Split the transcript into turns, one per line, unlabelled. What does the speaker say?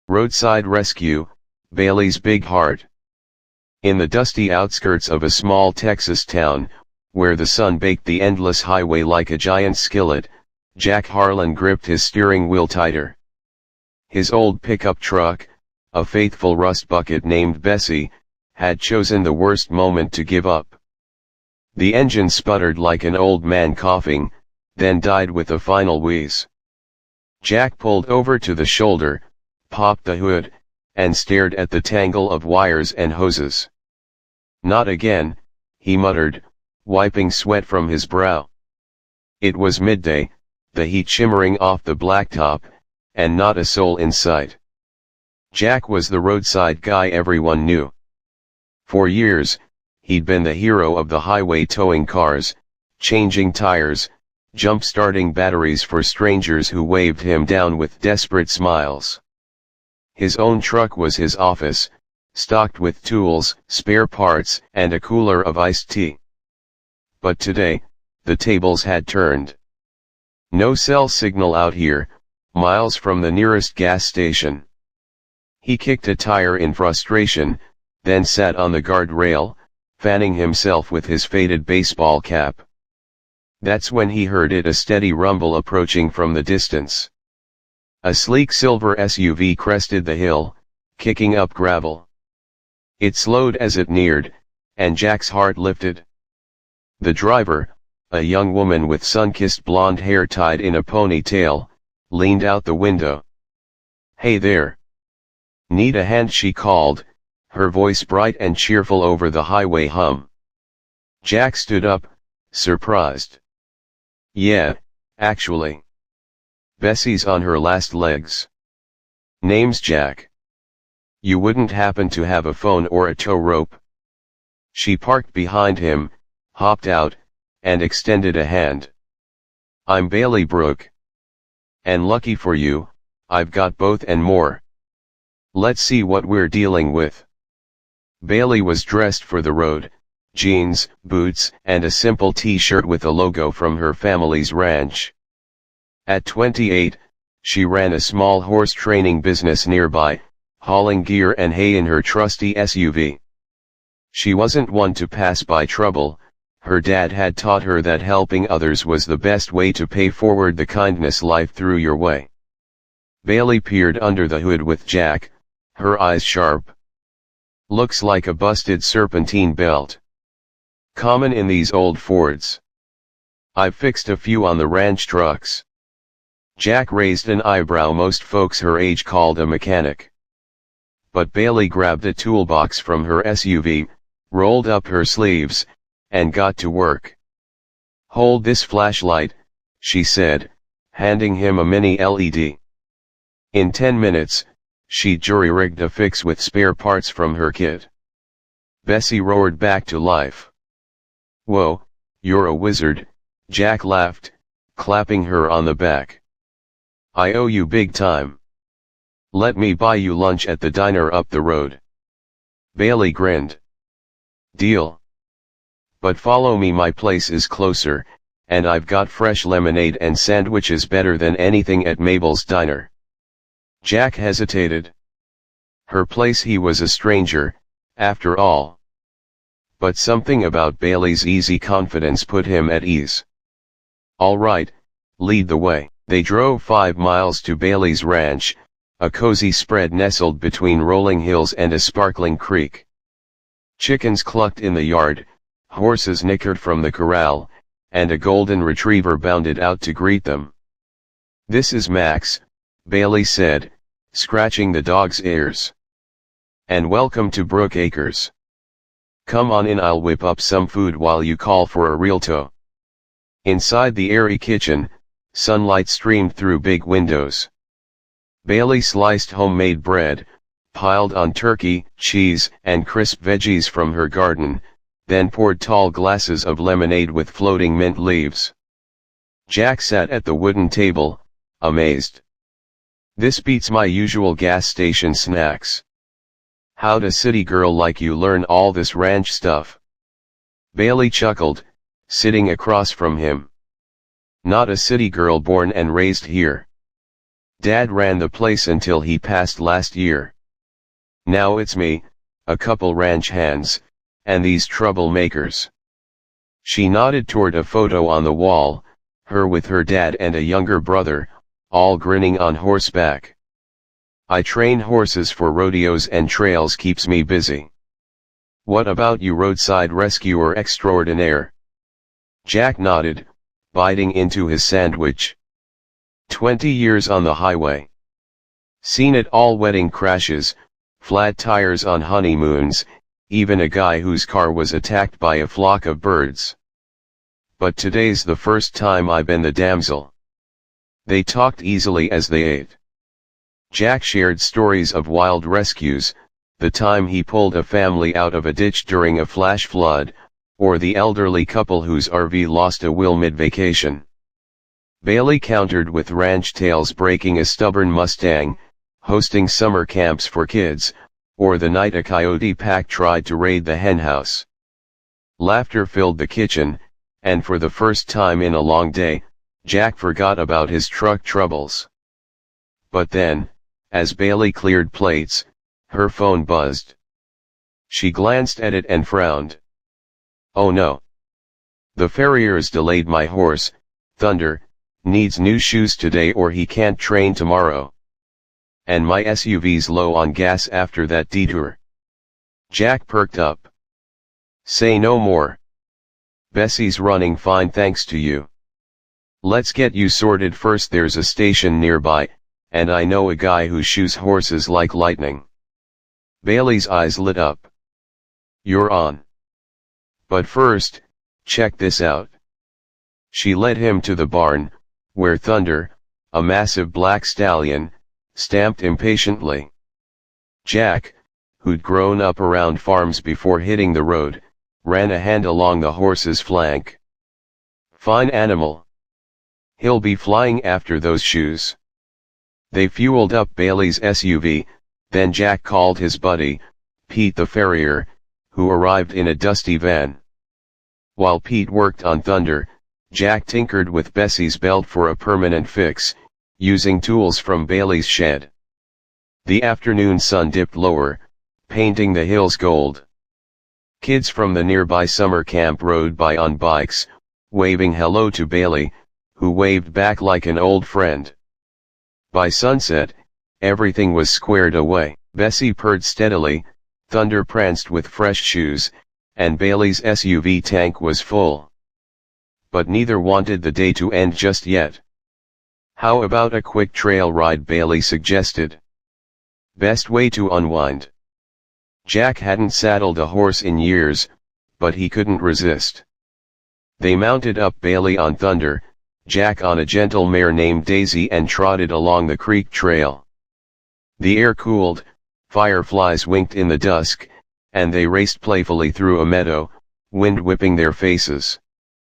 Roadside rescue, Bailey's big heart. In the dusty outskirts of a small Texas town, where the sun baked the endless highway like a giant skillet, Jack Harlan gripped his steering wheel tighter. His old pickup truck, a faithful rust bucket named Bessie, had chosen the worst moment to give up. The engine sputtered like an old man coughing, then died with a final wheeze. Jack pulled over to the shoulder, popped the hood, and stared at the tangle of wires and hoses. "Not again," he muttered, wiping sweat from his brow. It was midday, the heat shimmering off the blacktop, and not a soul in sight. Jack was the roadside guy everyone knew. For years, he'd been the hero of the highway, towing cars, changing tires, jump-starting batteries for strangers who waved him down with desperate smiles. His own truck was his office, stocked with tools, spare parts, and a cooler of iced tea. But today, the tables had turned. No cell signal out here, miles from the nearest gas station. He kicked a tire in frustration, then sat on the guardrail, fanning himself with his faded baseball cap. That's when he heard a steady rumble approaching from the distance. A sleek silver SUV crested the hill, kicking up gravel. It slowed as it neared, and Jack's heart lifted. The driver, a young woman with sun-kissed blonde hair tied in a ponytail, leaned out the window. "Hey there. Need a hand?" she called, her voice bright and cheerful over the highway hum. Jack stood up, surprised. "Yeah, actually. Bessie's on her last legs. Name's Jack. You wouldn't happen to have a phone or a tow rope?" She parked behind him, hopped out, and extended a hand. "I'm Bailey, Brooke. And lucky for you, I've got both and more. Let's see what we're dealing with." Bailey was dressed for the road, jeans, boots, and a simple t-shirt with a logo from her family's ranch. At 28, she ran a small horse training business nearby, hauling gear and hay in her trusty SUV. She wasn't one to pass by trouble. Her dad had taught her that helping others was the best way to pay forward the kindness life threw your way. Bailey peered under the hood with Jack, her eyes sharp. "Looks like a busted serpentine belt. Common in these old Fords. I've fixed a few on the ranch trucks." Jack raised an eyebrow. Most folks her age called a mechanic. But Bailey grabbed a toolbox from her SUV, rolled up her sleeves, and got to work. "Hold this flashlight," she said, handing him a mini LED. In 10 minutes, she jury-rigged a fix with spare parts from her kit. Bessie roared back to life. "Whoa, you're a wizard," Jack laughed, clapping her on the back. "I owe you big time. Let me buy you lunch at the diner up the road." Bailey grinned. "Deal. But follow me, my place is closer, and I've got fresh lemonade and sandwiches better than anything at Mabel's diner." Jack hesitated. Her place, he was a stranger, after all. But something about Bailey's easy confidence put him at ease. "All right, lead the way." They drove 5 miles to Bailey's ranch, a cozy spread nestled between rolling hills and a sparkling creek. Chickens clucked in the yard, horses nickered from the corral, and a golden retriever bounded out to greet them. "This is Max," Bailey said, scratching the dog's ears. "And welcome to Brooke Acres. Come on in, I'll whip up some food while you call for a real tow." Inside the airy kitchen, sunlight streamed through big windows. Bailey sliced homemade bread, piled on turkey, cheese, and crisp veggies from her garden, then poured tall glasses of lemonade with floating mint leaves. Jack sat at the wooden table, amazed. "This beats my usual gas station snacks. How'd a city girl like you learn all this ranch stuff?" Bailey chuckled, sitting across from him. "Not a city girl, born and raised here. Dad ran the place until he passed last year. Now it's me, a couple ranch hands, and these troublemakers." She nodded toward a photo on the wall, her with her dad and a younger brother, all grinning on horseback. "I train horses for rodeos and trails, keeps me busy." "What about you, roadside rescuer extraordinaire?" Jack nodded, biting into his sandwich. 20 years on the highway. Seen it all: wedding crashes, flat tires on honeymoons, even a guy whose car was attacked by a flock of birds. But today's the first time I been the damsel." They talked easily as they ate. Jack shared stories of wild rescues, the time he pulled a family out of a ditch during a flash flood, or the elderly couple whose RV lost a wheel mid-vacation. Bailey countered with ranch tales, breaking a stubborn Mustang, hosting summer camps for kids, or the night a coyote pack tried to raid the henhouse. Laughter filled the kitchen, and for the first time in a long day, Jack forgot about his truck troubles. But then, as Bailey cleared plates, her phone buzzed. She glanced at it and frowned. "Oh no. The farrier's delayed. My horse, Thunder, needs new shoes today or he can't train tomorrow. And my SUV's low on gas after that detour." Jack perked up. "Say no more. Bessie's running fine thanks to you. Let's get you sorted first. There's a station nearby, and I know a guy who shoes horses like lightning." Bailey's eyes lit up. "You're on. But first, check this out." She led him to the barn, where Thunder, a massive black stallion, stamped impatiently. Jack, who'd grown up around farms before hitting the road, ran a hand along the horse's flank. "Fine animal. He'll be flying after those shoes." They fueled up Bailey's SUV, then Jack called his buddy, Pete the farrier, who arrived in a dusty van. While Pete worked on Thunder, Jack tinkered with Bessie's belt for a permanent fix, using tools from Bailey's shed. The afternoon sun dipped lower, painting the hills gold. Kids from the nearby summer camp rode by on bikes, waving hello to Bailey, who waved back like an old friend. By sunset, everything was squared away. Bessie purred steadily, Thunder pranced with fresh shoes, and Bailey's SUV tank was full. But neither wanted the day to end just yet. "How about a quick trail ride?" Bailey suggested. "Best way to unwind." Jack hadn't saddled a horse in years, but he couldn't resist. They mounted up, Bailey on Thunder, Jack on a gentle mare named Daisy, and trotted along the creek trail. The air cooled, fireflies winked in the dusk, and they raced playfully through a meadow, wind whipping their faces.